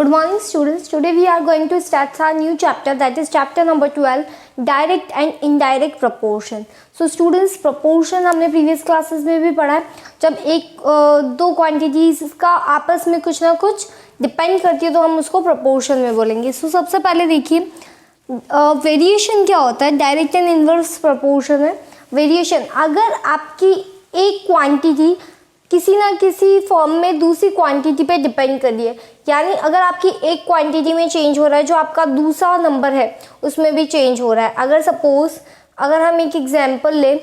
Good morning students. Today we are going to start our new chapter, that is chapter number 12, direct and indirect proportion. So students, proportion हमने previous classes में भी पढ़ा है. जब दो quantities का आपस में कुछ ना कुछ depend करती है तो हम उसको proportion में बोलेंगे. So सबसे पहले देखिए वेरिएशन क्या होता है. डायरेक्ट एंड इनवर्स प्रोपोर्शन है. वेरिएशन, अगर आपकी एक क्वांटिटी किसी ना किसी फॉर्म में दूसरी क्वांटिटी पे डिपेंड कर रही है, यानी अगर आपकी एक क्वांटिटी में चेंज हो रहा है, जो आपका दूसरा नंबर है उसमें भी चेंज हो रहा है. अगर सपोज अगर हम एक एग्जांपल लें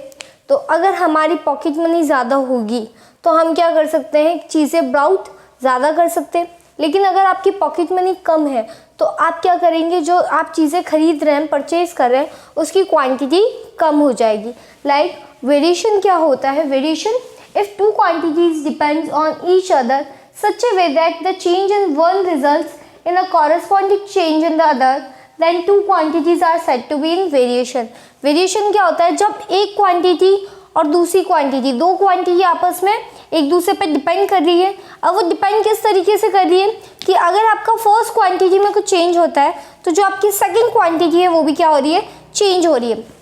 तो अगर हमारी पॉकेट मनी ज़्यादा होगी तो हम क्या कर सकते हैं, चीज़ें ब्राउट ज़्यादा कर सकते हैं. लेकिन अगर आपकी पॉकेट मनी कम है तो आप क्या करेंगे, जो आप चीज़ें खरीद रहे हैं, परचेज कर रहे हैं, उसकी क्वांटिटी कम हो जाएगी. लाइक वेरिएशन क्या होता है. Variation, if two quantities depends on each other such a way that the change in one results in a corresponding change in the other, then two quantities are said to be in variation. Variation क्या होता है, जब एक quantity और दूसरी quantity, दो quantity आपस में एक दूसरे पर डिपेंड कर रही है. अब वो डिपेंड किस तरीके से कर रही है कि अगर आपका फर्स्ट क्वांटिटी में कुछ चेंज होता है तो जो आपकी सेकंड क्वांटिटी है वो भी क्या हो रही है, चेंज हो रही है.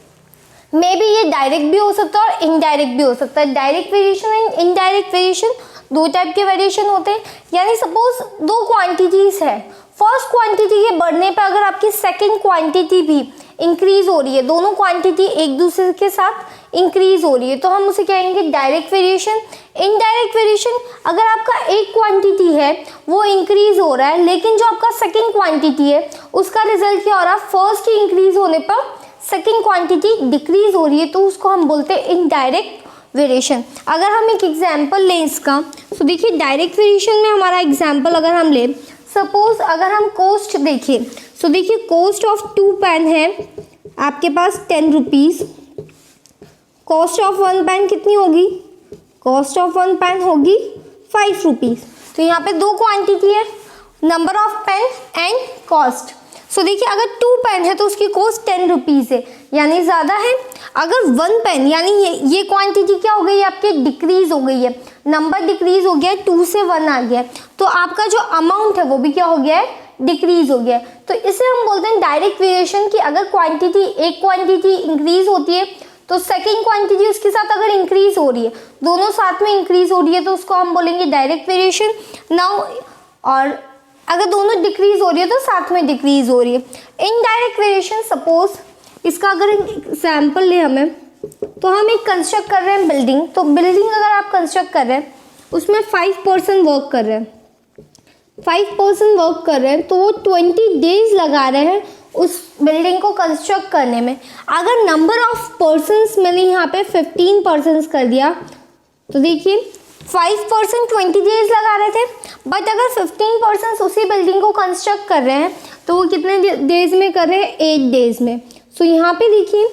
मे बी ये डायरेक्ट भी हो सकता है और इनडायरेक्ट भी हो सकता है. Direct variation and indirect variation, दो टाइप के वेरिएशन होते हैं. यानी सपोज दो क्वांटिटीज है, फर्स्ट क्वांटिटी के बढ़ने पे अगर आपकी सेकंड क्वांटिटी भी इंक्रीज हो रही है, दोनों क्वांटिटी एक दूसरे के साथ इंक्रीज हो रही है, तो हम उसे कहेंगे डायरेक्ट वेरिएशन. इनडायरेक्ट वेरिएशन, अगर आपका एक क्वांटिटी है वो इंक्रीज हो रहा है, लेकिन जो आपका सेकंड क्वांटिटी है उसका रिजल्ट क्या हो रहा है, फर्स्ट की इंक्रीज होने पर सेकेंड क्वांटिटी डिक्रीज हो रही है, तो उसको हम बोलते हैं इनडायरेक्ट वेरिएशन. अगर हम एक एग्जांपल लें इसका, तो देखिए डायरेक्ट वेरिएशन में हमारा एग्जांपल अगर हम लें, सपोज अगर हम कॉस्ट देखिए, तो देखिए कॉस्ट ऑफ 2 पेन है आपके पास 10 रुपीज़. कॉस्ट ऑफ 1 पेन कितनी होगी, कॉस्ट ऑफ 1 पेन होगी 5 रुपीज़. तो यहाँ पे दो क्वांटिटी है, number of pen and cost. So देखिए अगर 2 पेन है तो उसकी कॉस्ट 10 रुपीज़ है, यानी ज़्यादा है. अगर 1 पेन, यानी ये क्वांटिटी क्या हो गई है आपकी, डिक्रीज हो गई है, नंबर डिक्रीज हो गया है, 2 से 1 आ गया है, तो आपका जो अमाउंट है वो भी क्या हो गया है, डिक्रीज हो गया है. तो इसे हम बोलते हैं डायरेक्ट वेरिएशन, कि अगर क्वांटिटी एक क्वांटिटी इंक्रीज होती है तो सेकेंड क्वांटिटी उसके साथ अगर इंक्रीज हो रही है, दोनों साथ में इंक्रीज हो रही है, तो उसको हम बोलेंगे डायरेक्ट वेरिएशन. नाउ और अगर दोनों डिक्रीज हो रही है तो साथ में डिक्रीज हो रही है. इनडायरेक्ट वेरिएशन, सपोज इसका अगर एग्जाम्पल ले हमें, तो हम एक कंस्ट्रक्ट कर रहे हैं बिल्डिंग. तो बिल्डिंग अगर आप कंस्ट्रक्ट कर रहे हैं उसमें 5 पर्सन वर्क कर रहे हैं, 5 पर्सन वर्क कर रहे हैं, तो वो 20 डेज लगा रहे हैं उस बिल्डिंग को कंस्ट्रक्ट करने में. अगर नंबर ऑफ पर्सन्स मैंने यहाँ पे 15 पर्सन्स कर दिया, तो देखिए 5 पर्सन 20 डेज लगा रहे थे, बट अगर 15 पर्सन उसी बिल्डिंग को कंस्ट्रक्ट कर रहे हैं तो वो कितने डेज में कर रहे हैं, 8 डेज में. सो यहाँ पे देखिए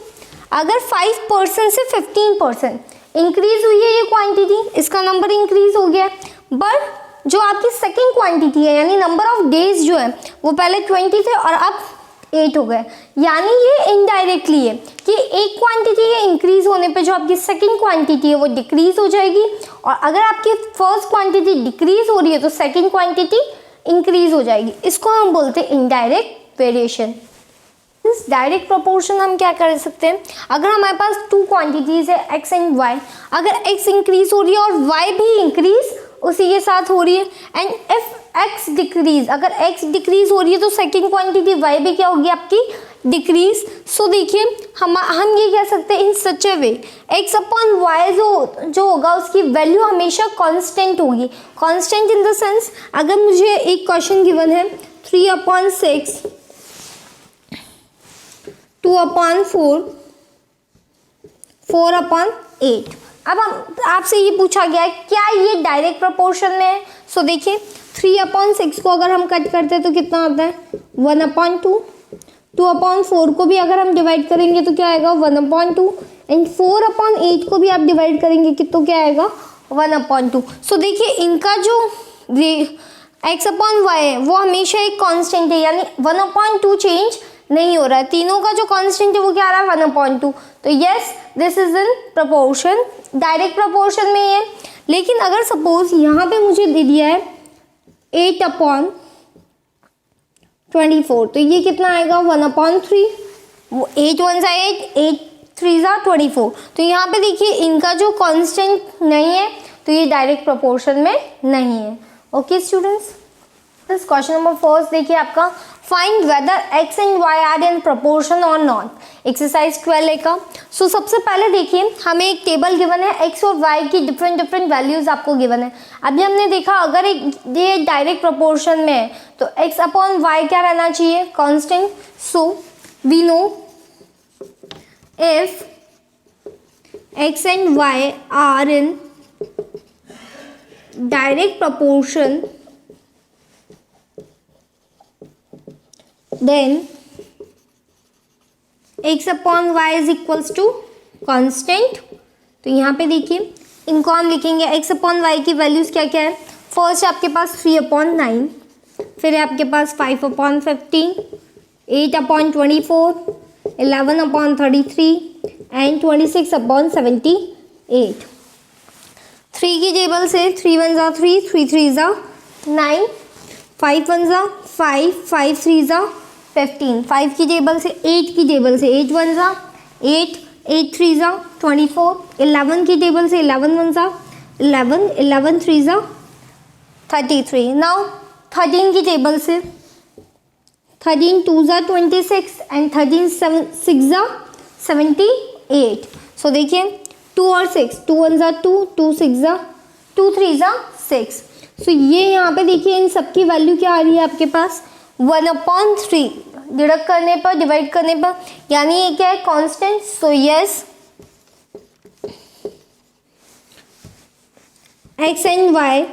अगर 5 पर्सन से 15 पर्सन इंक्रीज हुई है ये क्वांटिटी, इसका नंबर इंक्रीज हो गया, बट जो आपकी सेकेंड क्वांटिटी है, यानी नंबर ऑफ डेज जो है वो पहले 20 थे और अब 8 हो गए. यानी ये इनडायरेक्टली है कि एक क्वांटिटी के इंक्रीज होने पे जो आपकी सेकंड क्वांटिटी है वो डिक्रीज हो जाएगी, और अगर आपकी फर्स्ट क्वांटिटी डिक्रीज हो रही है तो सेकंड क्वांटिटी इंक्रीज हो जाएगी. इसको हम बोलते हैं इनडायरेक्ट वेरिएशन. इस डायरेक्ट प्रोपोर्शन हम क्या कर सकते हैं, अगर हमारे पास 2 क्वांटिटीज है x एंड y, अगर x इंक्रीज हो रही है और y भी इंक्रीज उसी के साथ हो रही है, एंड इफ x डिक्रीज, अगर x डिक्रीज हो रही है तो सेकेंड क्वांटिटी y भी क्या होगी आपकी, डिक्रीज. सो देखिए हम ये कह सकते हैं इन सच ए वे x अपॉन y जो होगा उसकी वैल्यू हमेशा कांस्टेंट होगी. कांस्टेंट इन द सेंस, अगर मुझे एक क्वेश्चन गिवन है 3/6, 2/4, 4/8. अब हम आपसे ये पूछा गया है क्या ये डायरेक्ट प्रोपोर्शन में है. सो देखिए 3/6 को अगर हम कट करते हैं तो कितना आता है, 1/2. 2/4 को भी अगर हम डिवाइड करेंगे तो क्या आएगा, 1/2, एंड 4/8 को भी आप डिवाइड करेंगे तो क्या आएगा, 1/2. सो देखिए इनका जो x/y है वो हमेशा एक कांस्टेंट है, यानी 1/2 चेंज नहीं हो रहा है. तीनों का जो कांस्टेंट है वो क्या आ रहा है, 1/2. तो yes, this is in proportion, direct proportion में है. लेकिन अगर सपोज यहाँ पे मुझे दे दिया है 8/, 24, तो ये कितना आएगा 1/3, 8 1 सा 8, 8 3 सा 24। तो यहाँ पे देखिए इनका जो कांस्टेंट नहीं है तो ये डायरेक्ट प्रोपोर्शन में नहीं है। Okay students, question number first देखिए आपका, find whether x and y are in proportion और नॉट। एक्सरसाइज 12 का। सो सबसे पहले देखिए हमें एक टेबल गिवन है, x और y की डिफरेंट वैल्यूज आपको गिवन है। अभी हमने देखा अगर ये डायरेक्ट प्रोपोर्शन में है तो x/y क्या रहना चाहिए, constant. So we know if x and y are in direct proportion, then x/y is equals to constant। तो यहाँ पे देखिए इनको हम लिखेंगे x/y की वैल्यूज क्या क्या है। फर्स्ट आपके पास 3/9, फिर है आपके पास 5/15, 8/24, 11/33 एंड 26/78। 3 की टेबल से 3 1 ज़ा 3, 3 3 ज़ा 9, 5 1 ज़ा 5, 5 3 ज़ा 15। 5 की टेबल से 8 की टेबल से 8 1 ज़ा 8, 8 3 ज़ा 24। 11 की टेबल से 11 1 ज़ा 11, 11 3 ज़ा 33। नाउ 13 की टेबल से 13 2 ज़ा 26 एंड 13 6 ज़ा 78। सो देखिए 2 और 6, 2 1 ज़ा 2, 2 6 ज़ा 2 3 ज़ा 6। सो ये यहाँ पे देखिए इन सबकी वैल्यू क्या आ रही है आपके पास 1/3 डिडक्ट करने पर, डिवाइड करने पर, यानी ये क्या है constant. So yes x and y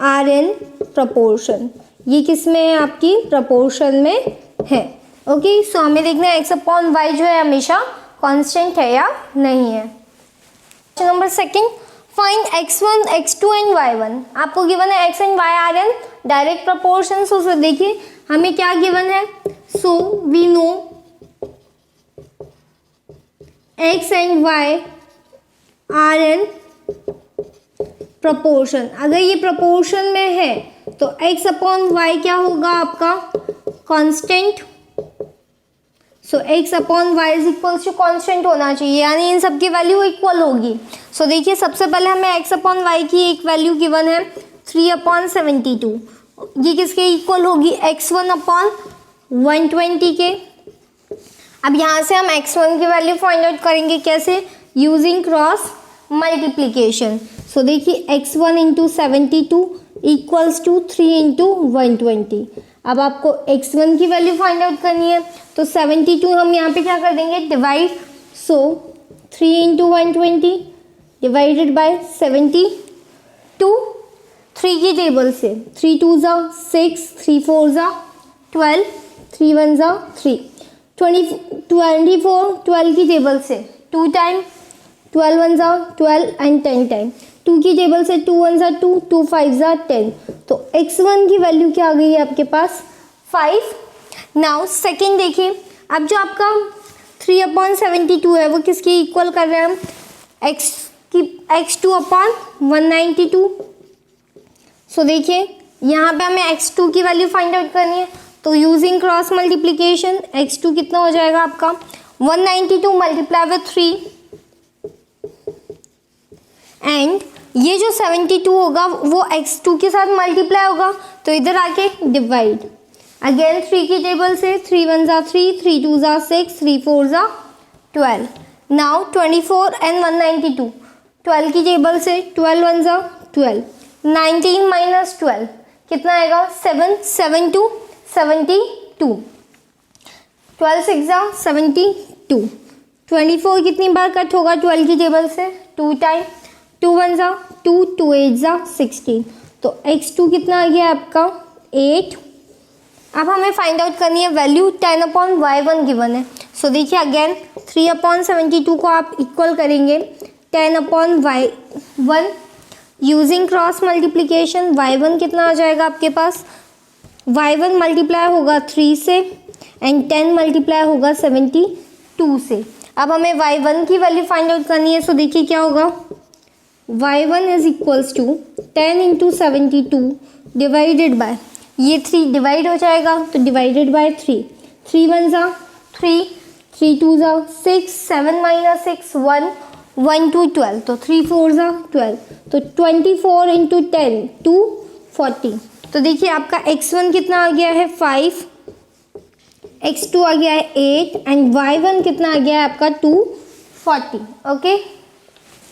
are in proportion, ये किस में है आपकी प्रोपोर्शन में है। ओके, सो हमें देखना है x/y जो है हमेशा कांस्टेंट है या नहीं है। Question number second, find x1 x2 and y1। आपको गिवन है x and y are in direct proportion. So देखिए हमें क्या गिवन है। So we know x and y are in proportion. अगर ये प्रोपोर्शन में है तो x/y क्या होगा आपका constant. So x/y is equals to constant होना चाहिए, यानी इन सब की वैल्यू इक्वल होगी। सो देखिए सबसे पहले हमें x/y की एक वैल्यू गिवन है 3/72, ये किसके इक्वल होगी x1/120 के। अब यहाँ से हम x1 की वैल्यू फाइंड आउट करेंगे कैसे, यूजिंग क्रॉस मल्टीप्लीकेशन। सो देखिए x1 × 72 इक्वल्स टू 3 × 120। अब आपको x1 की वैल्यू फाइंड आउट करनी है तो 72 हम यहाँ पे क्या कर देंगे डिवाइड। So 3 × 120 divided by 72। 3 की टेबल से 3 2 ज़ा 6, 3 4 ज़ा 12, 3 1 ज़ा 3, 24 12 की टेबल से 2 टाइम, 12 1 ज़ा 12 एंड 10 टाइम। 2 की टेबल से 2 1 ज़ा 2, 2 5 ज़ा 10। तो x1 की वैल्यू क्या आ गई है आपके पास 5। नाउ सेकेंड देखिए, अब जो आपका 3/72 है वो किसकी इक्वल कर रहे हैं हम x2/192। सो देखिए यहाँ पे हमें x2 की वैल्यू फाइंड आउट करनी है तो यूजिंग क्रॉस मल्टीप्लीकेशन x2 कितना हो जाएगा आपका 192 मल्टीप्लाई विथ 3 एंड ये जो 72 होगा वो x2 के साथ मल्टीप्लाई होगा तो इधर आके डिवाइड। अगेन 3 की टेबल से 3 1 ज़ा 3, 3 2 ज़ा 6, 3 4 ज़ा 12। नाउ 24 एंड 192, 12 की टेबल से 12 1 ज़ा 12, 19 माइनस 12 कितना आएगा 7, 7 2 72, 12 6 ज़ा 72। 24 कितनी बार कट होगा 12 की टेबल से 2 टाइम, 2 1 ज़ा 2, 2 8 ज़ा 16। तो x2 कितना आ गया आपका 8। अब हमें फाइंड आउट करनी है वैल्यू 10/y1 गिवन है। सो देखिए अगेन 3/72 को आप इक्वल करेंगे 10/y1 using cross multiplication. y1 कितना आ जाएगा आपके पास, y1 मल्टीप्लाई होगा 3 से एंड 10 मल्टीप्लाई होगा 72 से। अब हमें y1 की वैल्यू फाइंड आउट करनी है। सो देखिए क्या होगा y1 is equals to 10 × 72 divided by ये 3 डिवाइड हो जाएगा तो डिवाइडेड बाय 3, 3 1 ज़ा 3, 3 2 ज़ा 6, 7 माइनस 6 1, 1 2 12, तो 3 4 ज़ा 12, तो 24 इंटू 10 240। तो देखिए आपका x1 कितना आ गया है 5, x2 आ गया है 8 एंड y1 कितना आ गया है आपका 240। ओके,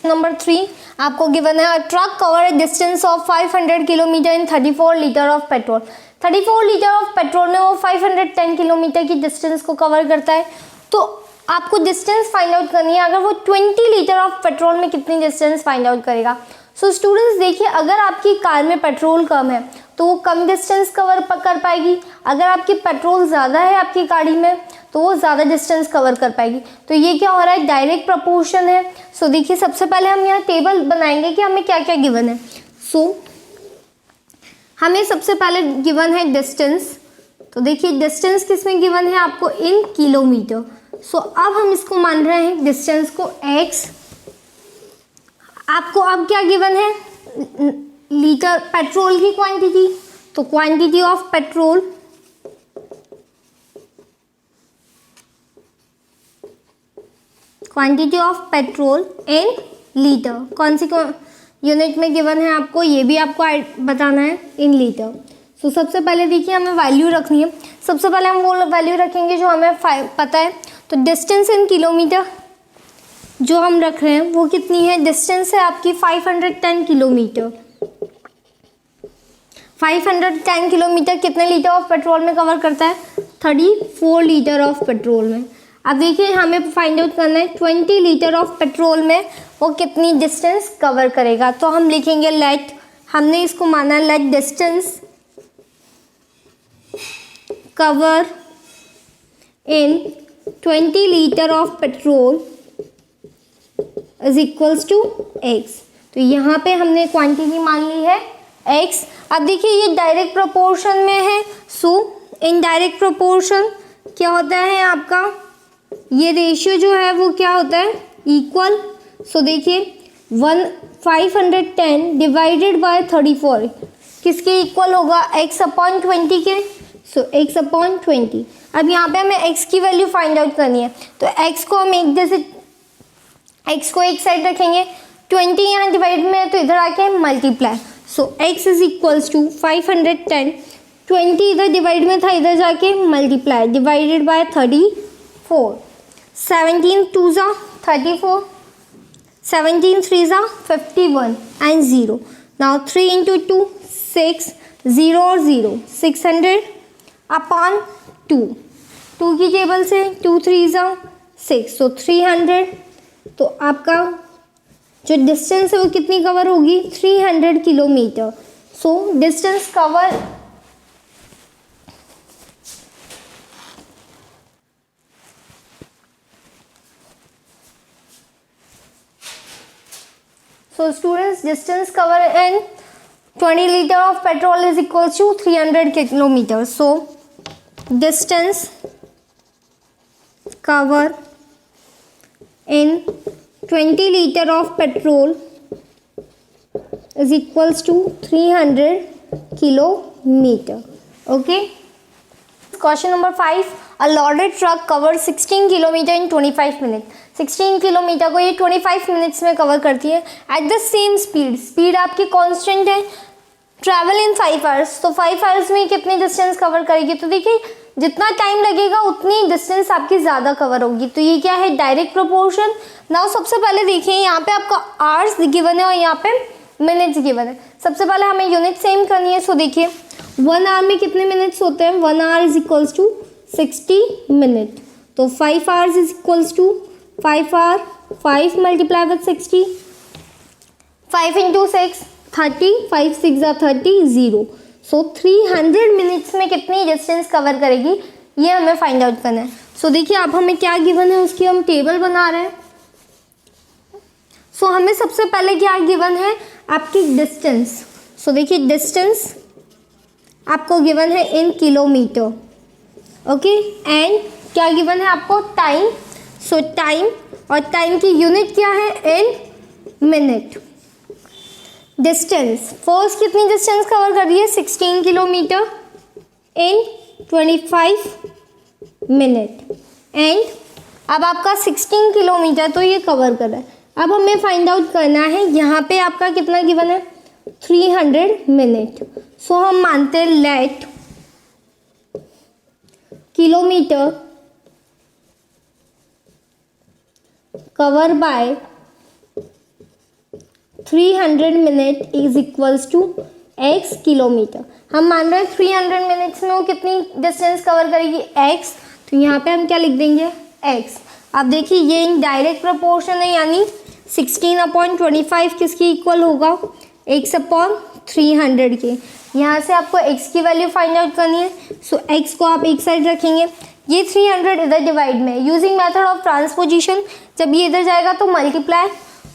नंबर 3 आपको गिवन है a truck cover a distance of 500 kilometre in 34 litre of petrol. 34 litre of petrol में वो 510 किलोमीटर की डिस्टेंस को कवर करता है। तो आपको डिस्टेंस फाइंड आउट करनी है, अगर वो 20 लीटर ऑफ पेट्रोल में कितनी डिस्टेंस फाइंड आउट करेगा। सो स्टूडेंट्स देखिए, अगर आपकी कार में पेट्रोल कम है तो वो कम डिस्टेंस कवर कर पाएगी, अगर आपकी पेट्रोल ज़्यादा है आपकी गाड़ी में तो वो ज़्यादा डिस्टेंस कवर कर पाएगी। तो ये क्या हो रहा है, डायरेक्ट प्रपोर्शन है। सो देखिए सबसे पहले हम यहाँ टेबल बनाएंगे कि हमें क्या क्या गिवन है। सो हमें सबसे पहले गिवन है डिस्टेंस। तो देखिए डिस्टेंस किस में गिवन है आपको, इन किलोमीटर। सो अब हम इसको मान रहे हैं डिस्टेंस को x। आपको अब क्या गिवन है, लीटर पेट्रोल की क्वांटिटी, तो quantity of petrol in litre, कौन सी यूनिट में गिवन है आपको, ये भी आपको बताना है इन लीटर। सो सबसे पहले देखिए हमें वैल्यू रखनी है। सबसे पहले हम वो वैल्यू रखेंगे जो हमें पता है। तो डिस्टेंस इन किलोमीटर जो हम रख रहे हैं वो कितनी है, डिस्टेंस है आपकी 510 किलोमीटर। 510 किलोमीटर कितने लीटर ऑफ पेट्रोल में कवर करता है, 34 लीटर ऑफ पेट्रोल में। अब देखिए हमें फाइंड आउट करना है 20 लीटर ऑफ पेट्रोल में वो कितनी डिस्टेंस कवर करेगा। तो हम लिखेंगे लेट, हमने इसको माना let distance cover in 20 litre of petrol is equals to x। तो यहाँ पे हमने क्वांटिटी मान ली है x। अब देखिए ये डायरेक्ट प्रोपोर्शन में है। सो इनडायरेक्ट प्रोपोर्शन क्या होता है आपका, ये रेशियो जो है वो क्या होता है, इक्वल। सो देखिए 510 डिवाइडेड बाय 34 किसके इक्वल होगा, x अपॉन 20 के। सो x अपॉन 20। अब यहाँ पे हमें x की वैल्यू फाइंड आउट करनी है। तो x को हम x को एक साइड रखेंगे, 20 यहाँ डिवाइड में है तो इधर आके multiply. So x is equals to 510, 20 इधर डिवाइड में था इधर जाके मल्टीप्लाई, डिवाइडेड बाय 34। 17 2 ज़ा 34, 17 3 ज़ा 51 एंड 0। नाउ 3 इंटू 2 6, 0 और 0 600 अपॉन 2, 2 की टेबल से 2 3 ज़ा 6, सो 300। तो आपका जो डिस्टेंस है वो कितनी कवर होगी, 300 kilometre. So distance cover So students, distance cover in 20 liter of petrol is equals to 300 kilometers. So distance cover in 20 liter of petrol is equals to 300 kilometer. Okay. Question number 5. A loaded truck covers 16 kilometer in 25 minutes. 16 kilometre को ये 25 minutes में cover करती है at the same speed. Speed आपकी constant है, travel in 5 hours. तो 5 hours में कितनी डिस्टेंस कवर करेगी, तो देखिए जितना टाइम लगेगा उतनी डिस्टेंस आपकी ज़्यादा कवर होगी। तो ये क्या है, डायरेक्ट प्रोपोर्शन। नाउ सबसे पहले देखिए यहाँ पे आपका आवर्स गिवन है और यहाँ पे मिनट्स गिवन है। सबसे पहले हमें यूनिट सेम करनी है। सो देखिए 1 आवर में कितने मिनट्स होते हैं, 1 hour is equals to 60 minute. तो 5 hours is equals to 5 hour, 5 multiply with 60, 5 into 6 30, 5 6 30, 0। So 300 minutes में कितनी डिस्टेंस कवर करेगी ये हमें फाइंड आउट करना है। सो देखिए अब हमें क्या गिवन है उसकी हम टेबल बना रहे हैं। सो हमें सबसे पहले क्या गिवन है, आपकी डिस्टेंस। सो देखिए डिस्टेंस आपको गिवन है इन किलोमीटर, ओके। एंड क्या गिवन है आपको, टाइम। सो टाइम, और टाइम की यूनिट क्या है, इन मिनट। डिस्टेंस, फर्स्ट कितनी डिस्टेंस कवर कर रही है, 16 किलोमीटर। इन 25 मिनट एंड अब आपका 16 किलोमीटर तो ये कवर कर रहा है। अब हमें फाइंड आउट करना है यहाँ पे आपका कितना गिवन है 300 मिनट। सो हम मानते हैं let kilometre cover by 300 minute is equals to x kilometre. हम मान रहे हैं 300 मिनट्स में वो कितनी डिस्टेंस कवर करेगी x, तो यहाँ पे हम क्या लिख देंगे x। अब देखिए ये इन डायरेक्ट प्रोपोर्शन है, यानी 16/25 किसके इक्वल होगा x/300 के। यहाँ से आपको x की वैल्यू फाइंड आउट करनी है। सो x को आप एक साइड रखेंगे, ये 300 इधर डिवाइड में यूजिंग मेथड ऑफ ट्रांसपोजिशन, जब ये इधर जाएगा तो मल्टीप्लाई,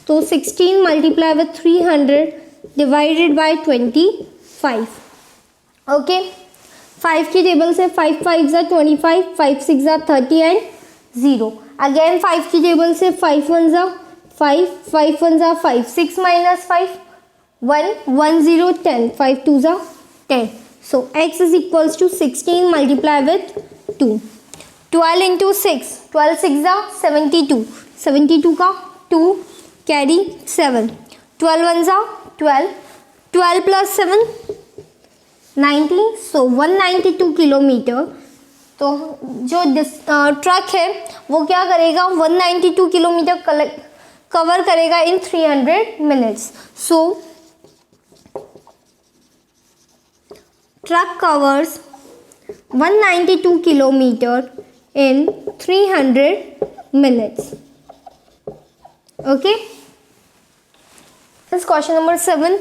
तो 16 multiply with 300 divided by 25। Okay, 5 की टेबल से 5 5 ज़ा 25, 5 6 ज़ा 30 एंड 0। अगेन 5 की टेबल से 5 1 ज़ा 5, 5 1 ज़ा 5, 6 माइनस 5 1 1 0 10, 5 2 ज़ा 10। So x is equals to 16 multiply with 2, 12 into 6, 12 6 ज़ा 72, 72 का 2 कैरी 7, 12 1 ज़ा 12, 12 प्लस 7 90, सो 192 किलोमीटर। तो जो ट्रक है वो क्या करेगा 192 किलोमीटर कवर करेगा इन 300 minutes. So truck covers 192 kilometre in 300 minutes. Okay. This is question number 7.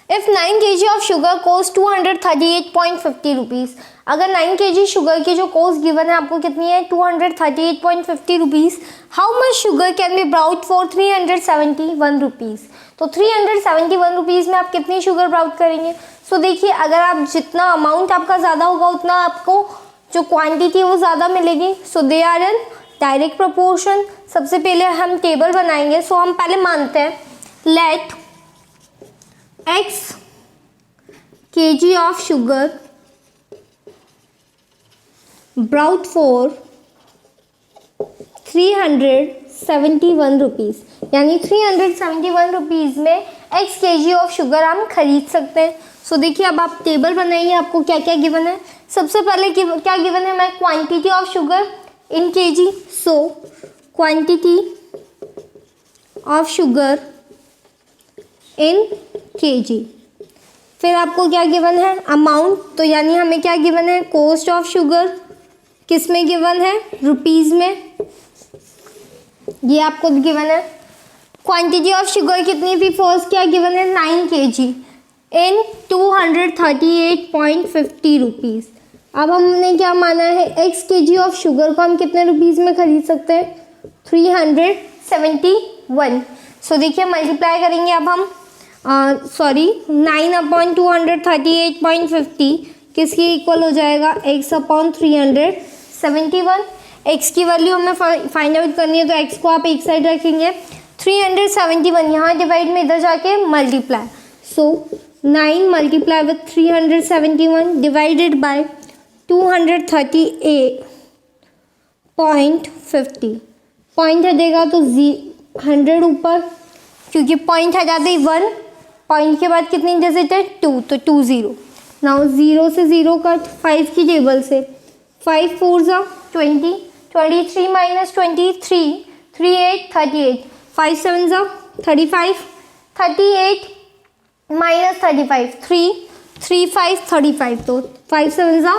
If 9 kg of sugar costs 238.50 rupees, अगर 9 kg शुगर की जो कॉस्ट गिवन है आपको कितनी है 238.50 rupees, how much sugar can be brought for 371 rupees. तो 371 rupees में आप कितनी शुगर ब्राउट करेंगे। सो देखिए अगर आप जितना अमाउंट आपका ज़्यादा होगा उतना आपको जो क्वांटिटी है वो ज़्यादा मिलेगी। So they are in direct proportion. सबसे पहले हम टेबल बनाएंगे। सो हम पहले मानते हैं let x kg of sugar brought for 371 rupees, यानी 371 रुपीज़ में x kg ऑफ शुगर हम खरीद सकते हैं। सो देखिए अब आप टेबल बनाइए, आपको क्या क्या गिवन है। सबसे पहले क्या गिवन है, मैं quantity of sugar in kg। So quantity of sugar in kg। फिर आपको क्या गिवन है अमाउंट, तो यानी हमें क्या गिवन है कॉस्ट ऑफ शुगर, किस में गिवन है रुपीज़ में, ये आपको गिवन है। क्वांटिटी ऑफ शुगर कितनी थी फर्स्ट क्या गिवन है 9 kg इन 238.50 रुपीज़। अब हमने क्या माना है x kg ऑफ शुगर को हम कितने रुपीज़ में खरीद सकते हैं 371। सो देखिए मल्टीप्लाई करेंगे अब हम 9/238.50 किसके इक्वल हो जाएगा x/371। x की वैल्यू हमें फाइंड आउट करनी है, तो x को आप एक साइड रखेंगे, 371 यहाँ डिवाइड में इधर जाके multiply. So 9 multiply with 371 divided by 238.50। Point हटेगा तो 100 ऊपर, क्योंकि पॉइंट हटाते ही 1, पॉइंट के बाद कितनी डिजिट है 2, तो 20। नाउ 0 से 0 कट, 5 की टेबल से 5 4 ज़ा 20, 23 माइनस 23 38 38, 5 7 ज़ा 35 38 माइनस 35 3 3 5 35, तो 5 7 ज़ा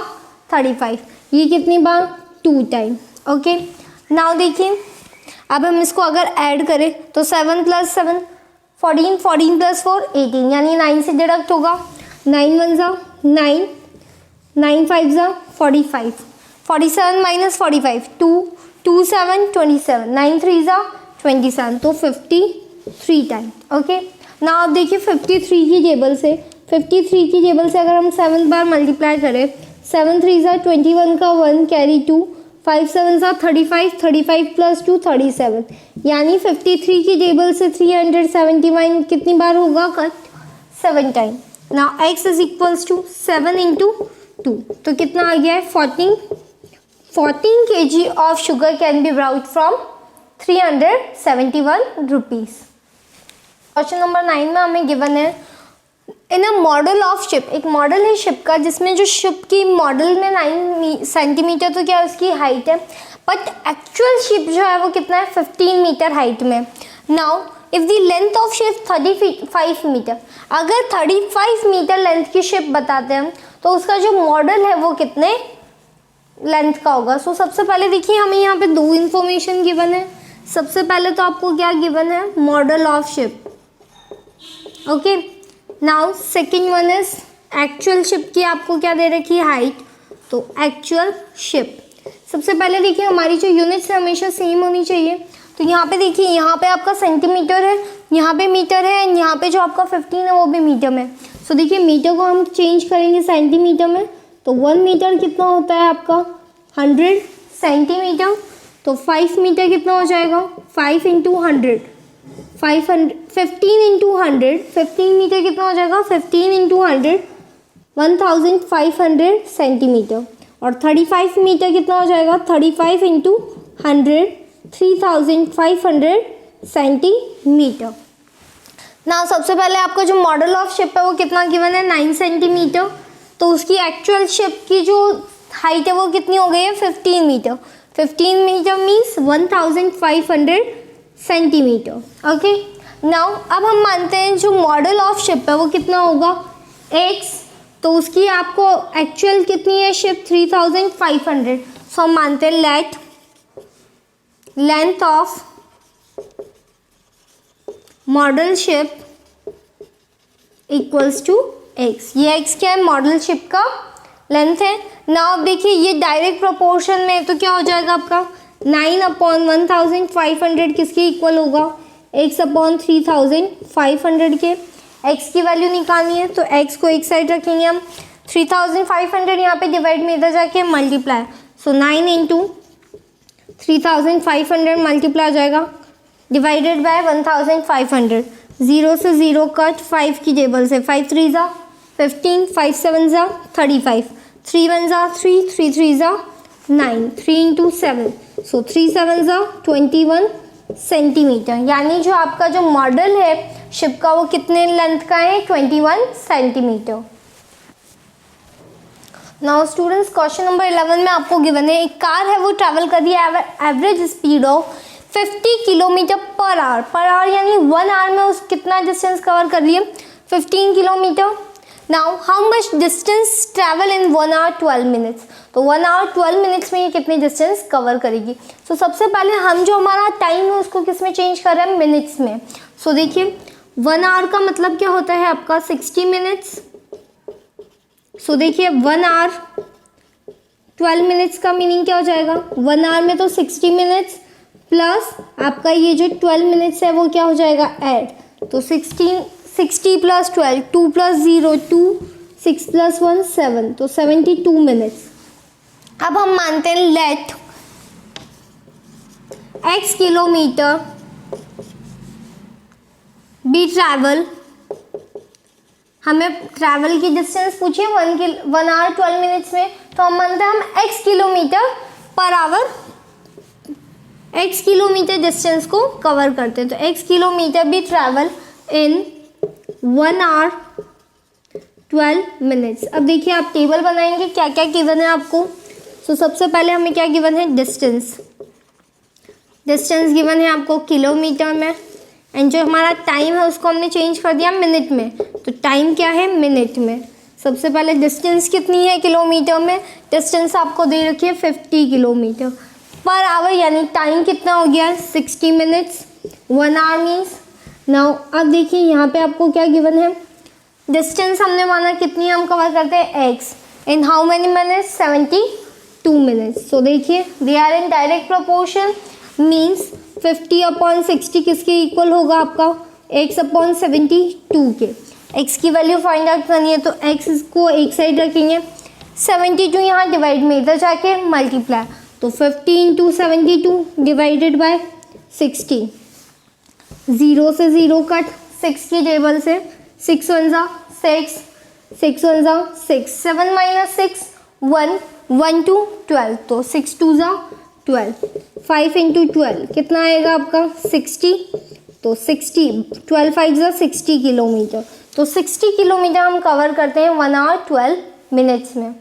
35, ये कितनी बार 2 टाइम। ओके नाउ देखिए अब हम इसको अगर ऐड करें तो 7 + 7 14, 14 + 4 18, यानी 9 से डिडक्ट होगा। 9 1 ज़ा 9, 9 5 ज़ा 45, 47 माइनस 45 2 2 7 27, 9 3 ज़ा 27, तो 53 टाइम। ओके ना आप देखिए 53 की टेबल से अगर हम 7 बार मल्टीप्लाई करें, 7 3 ज़ा 21 का 1 कैरी 2, 5 7 ज़ा 35 35 + 2 37, यानी 53 की टेबल से 371 कितनी बार होगा cut 7 time. Now x is equals to 7 × 2। तो कितना आ गया है 14 kg of sugar can be brought from 371 rupees. Question number 9 में हमें गिवन है इन अ मॉडल ऑफ शिप, एक मॉडल है शिप का जिसमें जो शिप की मॉडल में 9 सेंटीमीटर तो क्या उसकी हाइट है, बट एक्चुअल शिप जो है वो कितना है 15 मीटर हाइट में। Now if the length of ship 35 metre, अगर 35 मीटर लेंथ की शिप बताते हैं तो उसका जो मॉडल है वो कितने लेंथ का होगा। सो सबसे पहले देखिए हमें यहाँ पे दो इंफॉर्मेशन गिवन है। सबसे पहले तो आपको क्या गिवन है, model of ship, okay. Now second one is actual ship की आपको क्या दे रखी है, हाइट। तो एक्चुअल शिप, सबसे पहले देखिए हमारी जो यूनिट्स है हमेशा सेम होनी चाहिए। तो यहाँ पे देखिए, यहाँ पे आपका सेंटीमीटर है, यहाँ पे मीटर है, एंड यहाँ पे जो आपका 15 है वो भी मीटर में। सो देखिए मीटर को हम चेंज करेंगे सेंटीमीटर में, तो 1 मीटर कितना होता है आपका 100 सेंटीमीटर। तो 5 मीटर कितना हो जाएगा 5 इंटू 100, 15 इंटू 100, 15 मीटर कितना हो जाएगा 15 इंटू 100 1500 सेंटीमीटर। और 35 मीटर कितना हो जाएगा 35 इंटू 100 3500 सेंटीमीटर। ना सबसे पहले आपका जो मॉडल ऑफ शिप है वो कितना गिवन है 9 सेंटीमीटर। तो उसकी एक्चुअल शिप की जो हाइट है वो कितनी हो गई है 15 metre. 15 metre means 1500 centimetre, okay. Now अब हम मानते हैं जो मॉडल ऑफ शिप है वो कितना होगा x, तो उसकी आपको एक्चुअल कितनी है शिप 3500। सो हम मानते हैं let length of model ship equals to x। ये x क्या है, मॉडल शिप का लेंथ है। ना अब देखिए ये डायरेक्ट प्रोपोर्शन में तो क्या हो जाएगा आपका 9/1500 किसके इक्वल होगा x/3500 के। x की वैल्यू निकालनी है तो x को एक साइड रखेंगे हम, 3500 यहाँ पे डिवाइड में इधर जाके मल्टीप्लाई। सो 9 इंटू 3500 मल्टीप्लाई हो जाएगा डिवाइडेड बाय 1500। 0 से 0 कट, 5 की टेबल से 5 3 ज़ा 15, 5 7 ज़ा 35, 3 1 ज़ा 3, 3 3 ज़ा 9, 3 इंटू 7, सो 3 7 ज़ा 21 सेंटीमीटर। यानी जो आपका जो मॉडल है शिप का वो कितने लेंथ का है 21 centimetre. Now students question number 11 में आपको गिवन है एक कार है वो ट्रैवल कर रही है average speed of 50 kilometre per hour यानी 1 आवर में उस कितना डिस्टेंस कवर कर रही है 15 kilometre. Now how much distance travel in 1 hour 12 minutes, तो 1 आवर 12 मिनट्स में ये कितनी डिस्टेंस कवर करेगी। तो सबसे पहले हम जो हमारा टाइम है उसको किस में चेंज कर रहे हैं मिनट्स में। सो देखिए 1 आवर का मतलब क्या होता है आपका 60 मिनट्स। सो देखिए 1 आवर 12 मिनट्स का मीनिंग क्या हो जाएगा 1 आवर में तो 60 मिनट्स प्लस आपका ये जो 12 मिनट्स है वो क्या हो जाएगा ऐड। तो 60 प्लस 12, 2 प्लस 0 2, 6 प्लस 1 7, तो 72 मिनट्स। अब हम मानते हैं let x kilometre be travel, हमें ट्रैवल की डिस्टेंस पूछिए 1 आवर 12 मिनट्स में, तो हम मानते हैं हम x kilometre per hour x kilometre distance को कवर करते हैं। तो x किलोमीटर भी ट्रैवल इन 1 आवर 12 मिनट्स। अब देखिए आप टेबल बनाएंगे क्या क्या गिवन है आपको। सो सबसे पहले हमें क्या गिवन है डिस्टेंस गिवन है आपको किलोमीटर में, एंड जो हमारा टाइम है उसको हमने चेंज कर दिया मिनट में, तो टाइम क्या है मिनट में। सबसे पहले डिस्टेंस कितनी है किलोमीटर में, डिस्टेंस आपको दे रखी है 50 किलोमीटर पर आवर, यानी टाइम कितना हो गया 60 मिनट्स 1 आवर मीन्स। नाउ अब देखिए यहाँ पे आपको क्या गिवन है डिस्टेंस हमने माना कितनी हम कवर करते हैं x in how many minutes 72 minutes. So देखिए they are in direct proportion means 50/60 किसके इक्वल होगा आपका x/72 के। x की वैल्यू फाइंड आउट करनी है तो x को एक साइड रखेंगे, 72 यहाँ डिवाइड में इधर जाके मल्टीप्लाई, तो 50 इंटू 72 डिवाइडेड बाय 60, 0 से 0 कट, 6 की टेबल से 6 1 ज़ा 6, 6 1 ज़ा 6, 7 - 6 1 1 to 12, तो 6 2 ज़ा 12, 5 into 12 कितना आएगा आपका 60, तो 60 12 5 ज़ा 60 किलोमीटर, तो 60 किलोमीटर हम कवर करते हैं 1 hour 12 minutes में।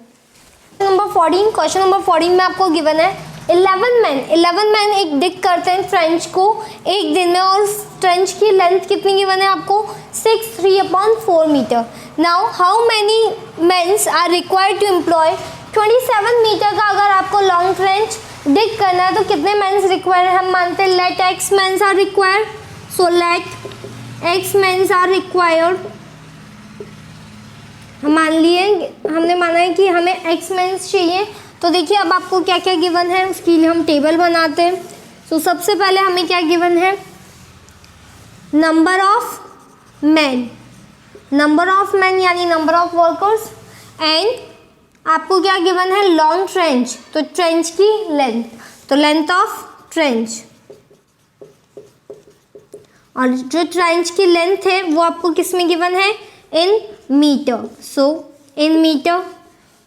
क्वेश्चन नंबर 14 में आपको गिवन है 11 मैन एक डिग करते हैं ट्रेंच को एक दिन में, और ट्रेंच की लेंथ कितनी गिवन है आपको 6 metre. Now how many mens are required to employ 27 metre का अगर आपको लॉन्ग ट्रेंच डिग करना है तो कितने मेन्स रिक्वायर्ड है? हम मानते हैं let X mens are required, so let X mens are required. हम मान लिए, हमने माना है कि हमें एक्स मेन्स चाहिए, तो देखिए अब आपको क्या क्या गिवन है उसके लिए हम टेबल बनाते हैं। तो सबसे पहले हमें क्या गिवन है, नंबर ऑफ मैन यानी नंबर ऑफ वर्कर्स, एंड आपको क्या गिवन है लॉन्ग ट्रेंच, तो ट्रेंच की लेंथ, तो लेंथ ऑफ ट्रेंच, और जो ट्रेंच की लेंथ है वो आपको किस में गिवन है in metre. So in metre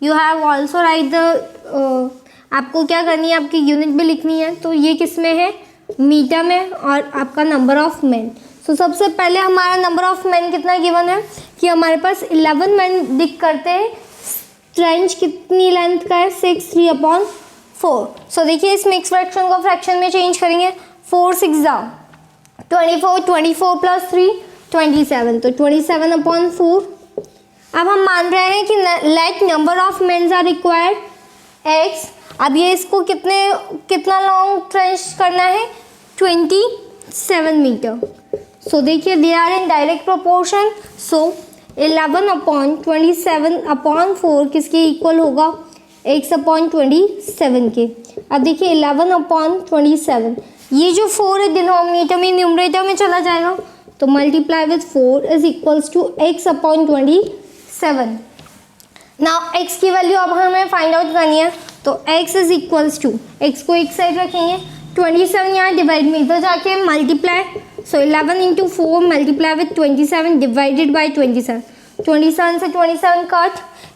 you have also write the, आपको क्या करनी है आपकी यूनिट भी लिखनी है, तो ये किस में है मीटर में, और आपका नंबर ऑफ मैन। सो सबसे पहले हमारा नंबर ऑफ मैन कितना गिवन है कि हमारे पास 11 मैन डिग करते हैं, ट्रेंच कितनी लेंथ का है 6 3/4। सो देखिए इस मिक्स फ्रैक्शन को फ्रैक्शन में चेंज करेंगे, 4 6 ज़ा 24, 24 + 3 27, तो 27/4। अब हम मान रहे हैं कि let number of mens are required X. अब ये इसको कितना लॉन्ग ट्रेंच करना है 27 मीटर। सो देखिए they are in direct proportion, so 11/27/4 किसके इक्वल होगा x/27 के। अब देखिए 11/27, ये जो 4 है डिनोमिनेटर में न्यूमरेटर में चला जाएगा, तो multiply with 4 is equals to x/27। Now x की वैल्यू अब हमें फाइंड आउट करनी है, तो x is equals to, x को एक साइड रखेंगे, 27 यहाँ डिवाइड में इधर जाके multiply, so 11 into 4 multiply with 27 divided by 27, 27 से 27 कट,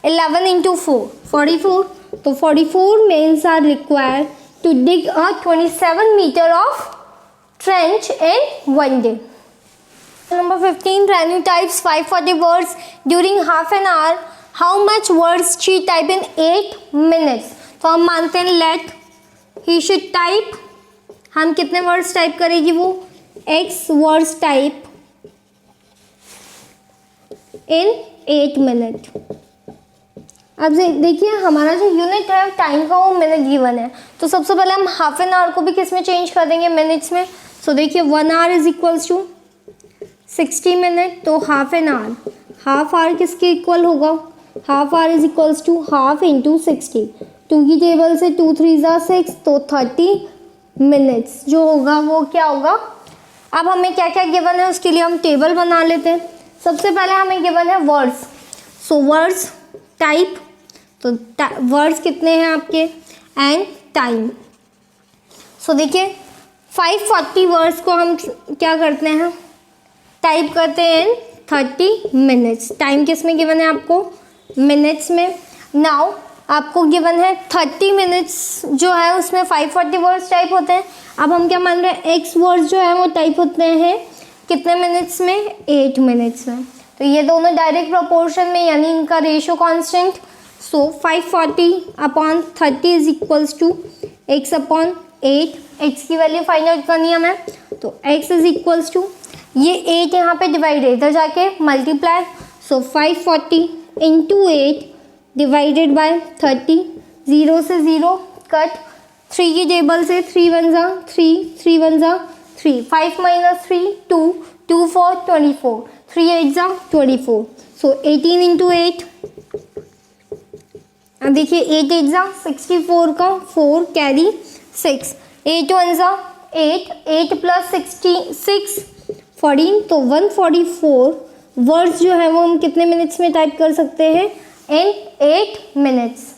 11 into 4 44, तो 44 mens are required to dig a 27 metre of trench in 1 day। Number 15, Renu types 540 words during half an hour. How much words she type in 8 minutes? तो हम मानते हैं let he should type, हम कितने words type करेगी वो x words type in 8 minutes। अब देखिए हमारा जो यूनिट है टाइम का वो मिनट गिवन है, तो सबसे पहले हम हाफ एन आवर को भी किस में चेंज कर देंगे मिनट्स में। सो देखिए 1 hour is equals to 60 minute, तो half an hour, half hour किसके इक्वल होगा, half hour is equals to half into 60, 2 की टेबल से 2 3 ज़ा 6, तो 30 मिनट्स जो होगा वो क्या होगा। अब हमें क्या क्या गिवन है उसके लिए हम टेबल बना लेते हैं। सबसे पहले हमें गिवन है वर्ड्स, सो वर्ड्स टाइप, तो वर्ड्स कितने हैं आपके, एंड टाइम। सो देखिए 540 वर्ड्स को हम क्या करते हैं टाइप करते हैं इन 30 मिनट्स। टाइम किस में गिवन है आपको मिनट्स में। नाउ आपको गिवन है 30 मिनट्स जो है उसमें 540 वर्ड्स टाइप होते हैं। अब हम क्या मान रहे हैं एक्स वर्ड्स जो है वो टाइप होते हैं कितने मिनट्स में 8 मिनट्स में। तो ये दोनों डायरेक्ट प्रोपोर्शन में यानी इनका ratio constant. So 540/30 is equals to x/8। x की वैल्यू फाइंड आउट करनी है हमें, तो x इज इक्वल्स टू ये 8 यहाँ पे डिवाइड है इधर जाके multiply, so 540 into 8 divided by 30, 0 से 0 कट, 3 की टेबल से 3 1 ज़ा 3, 3 1 ज़ा 3, 5 - 3 2, 2 4 24, 3 8 ज़ा 24, सो 18 इंटू 8। अब देखिए 8 8 ज़ा 64 का 4 कैरी 6, 8 1 ज़ा 8, 8 + 66 14, तो 144 वर्ड्स जो है वो हम कितने मिनट्स में टाइप कर सकते हैं इन 8 मिनट्स।